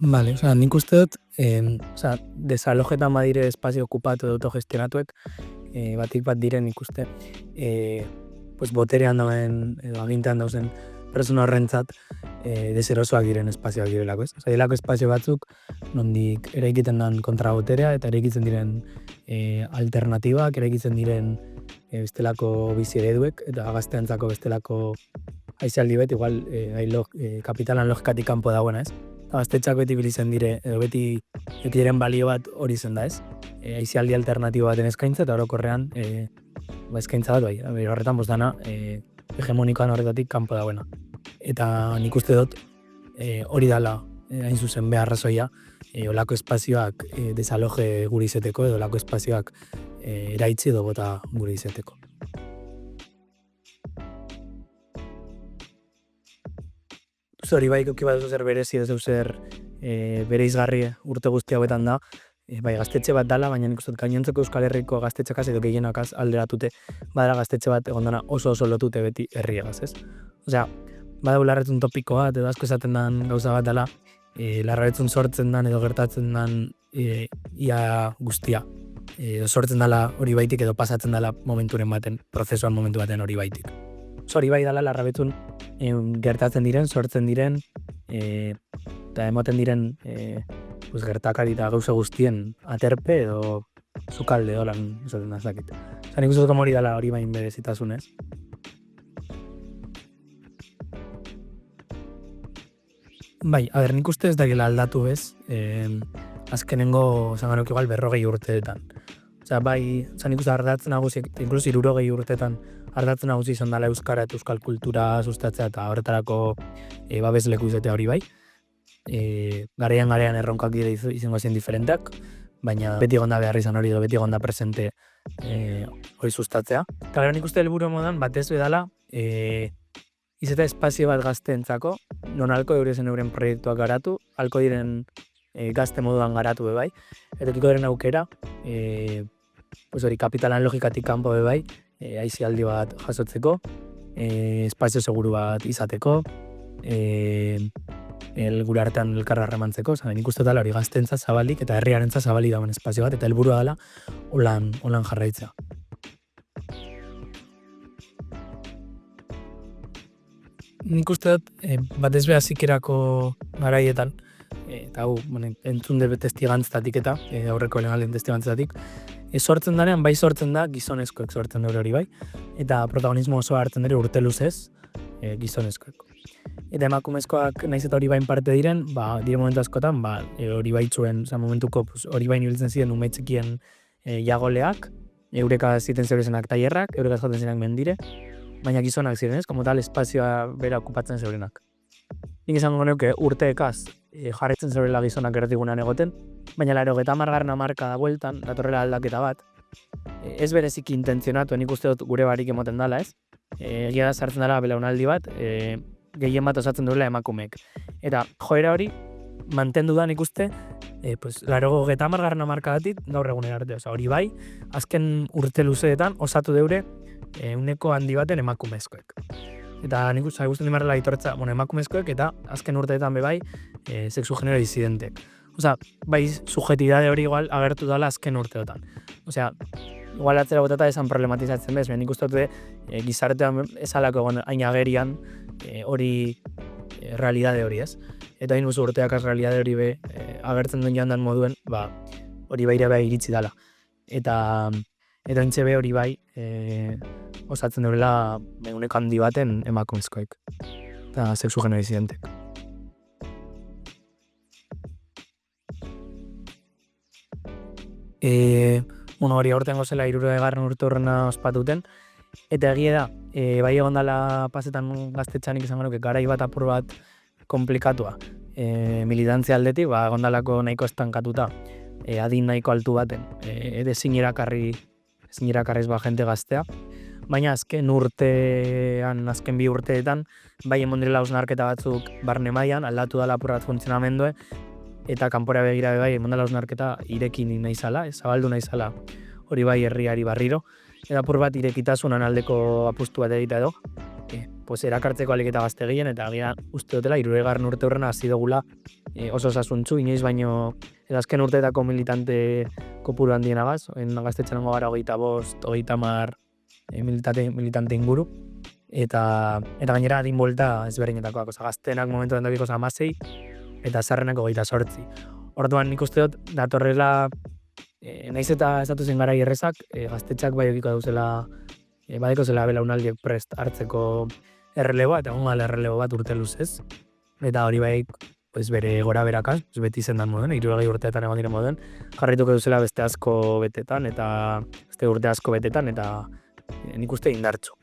Vale, nik uste dut, desalojetan badire espazio okupatu edo autogestionatuek, batik bat diren ikuste, pues boterean dauen edo agintean dauzen pertsona horrentzat deserosoak diren espazioak direlako, ez? Delako espazio batzuk nondik eraikiten den kontraboterea eta eraikitzen diren alternatibak, eraikitzen diren bestelako bizi ereduek eta gazteentzako bestelako aisialdi bet, igual kapitalan logikatik kanpo dagoena, ez? Eta gaztetxak beti bilizen dire, edo beti diren balio bat hori zen da, ez? Aisialdi alternatibo baten eskaintza eta orokorrean eskaintza bat bai, horretan dana hegemonikoan horretatik kanpo dagoena. Eta nik uste dut hori dala hain zuzen beharrazoia olako espazioak desaloje guri izeteko edo olako espazioak eraitzi edo bota guri izeteko. Hori bai, koki bat zer berezi ez zer bere izgarri urte guzti hauetan da, bai, gaztetxe bat dala, baina nik uste dut gainontzeko Euskal Herriko gaztetxekaz edo gehienakaz alderatute, badara gaztetxe bat egondana oso lotute beti herriegaz, ez? Osea, badago larretzun topiko bat, edo asko esaten den gauza bat dela, larretzun sortzen den edo gertatzen den ia guztia. Sortzen dela hori baitik edo pasatzen dela momenturen baten, prozesuan momentu baten hori baitik. Hori bai dela larrabetzun gertatzen diren, sortzen diren, eta emoten diren gertakari eta gauza guztien aterpe edo zukalde holan esaten da zakit. Nik uste dut hori dela hori bain berezitasunez. Bai, nik uste ez dagila aldatu ez, azkenengo zanganok igual 40 urteetan. Bai, nik uste ardatzen nagusi, inkluso 60 urteetan ardatzen nagusi izan dela euskara eta euskal kultura sustatzea eta horretarako babesleku izatea hori bai. Garean erronkak dire izango zen diferenteak, baina beti egonda behar izan hori edo beti egonda presente hori sustatzea. Eta nik uste helburu modan batez bedala izeta espazio bat gazteentzako, non alko euren proiektuak garatu, alko diren gazte moduan garatu bebai, eta kiko diren aukera, hori kapitalan logikatik kanpo bebai, aisialdi bat jasotzeko, espazio seguru bat izateko, gure artean elkarra remantzeko, nik uste dela hori gazteentzat zabalik eta herriarentzat zabalik dagoen espazio bat, eta helburua dela holan jarraitzea. Nik uste dut, batez behar zikerako garaietan, eta entzun dut testigantzatik eta aurreko legalen testigantzatik, sortzen danean, bai sortzen da gizonezkoek sortzen dure hori bai, eta protagonismo oso hartzen dure urte luzez gizonezkoek. Eta emakumezkoak naiz eta hori bain parte diren, dire momentu askotan, hori baitzuen, momentuko hori bain ibiltzen ziren umetzekien jagoleak, eureka ziten zeurezenak tailerrak, eureka joten zirenak mendire, baina gizonak ziren ez, como tal espazioa bera okupatzen zeurenak. Nik izango neuke urteekaz jarretzen zeurela gizonak erratigunan egoten, baina 80. hamarkada bueltan, datorrela aldaketa bat, ez berezik intentzionatu, nik uste dut gure barik emoten dela ez, egia da sartzen dela belaunaldi bat, gehien bat osatzen duela emakumeek. Eta joera hori mantendu da nik uste, 80. hamarkadatik gaur egunera arte, hori bai, azken urte luzeetan osatu deure uneko handi baten emakumezkoek. Eta nik uste guztien dimarrela itorretza emakumezkoek eta azken urteetan bebai sexu genero disidentek. Bai subjetidade hori igual agertu dela azken urteotan. Igual atzera botata esan problematizatzen bez, nik uste dute gizartean esalako egon hain agerian hori realidade hori ez. Eta hain urteak realidade hori be agertzen duen jandan moduen, hori bai ere iritsi dela. Eta entxe be hori bai osatzen durela uneko handi baten emakumezkoek. Eta sexu genero disidentek. Hori aurten gozela 60. urte horrena ospatuten, eta egie da, bai egon dela pasetan gaztetxanik izango nuke garai bat apur bat komplikatua. Militantzia aldetik, egon dalako nahiko estankatuta, adin nahiko altu baten, ezin irakarriz jente gaztea, baina azken azken 2 urteetan, bai emon direla hausnarketa batzuk barne mailan, aldatu dela apur bat funtzionamendue, eta kanpora begira bai emon dela hausnarketa irekin nahi zala, zabaldu nahi zala hori bai herriari barriro, eta apur bat irekitasunan aldeko apustu bat egita edo, pues erakartzeko alik eta gazte gehien, eta agian uste dutela, 60. urte horrena hasi dugula oso osasuntsu, inoiz baino edo azken urteetako militante kopuru handienagaz, gaztetxean gara 25, 30 militante inguru, eta gainera adin bolta ezberdinetakoak, gaztenak momentu den dabiko 16, eta zaharrenak 28. Orduan nik uste dut, datorrela, naiz eta ez datu zen gara errezak, gaztetxak bai ediko dauzela, badeko zela belaunaldiek prest hartzeko erreleboa, eta egon errelebo bat urte luzez. Eta hori bai, pues bere gora berakaz, beti zendan moden, 60 urteetan egon diren moden, jarrituko duzela beste asko betetan, eta beste urte asko betetan, eta nik uste indartxo.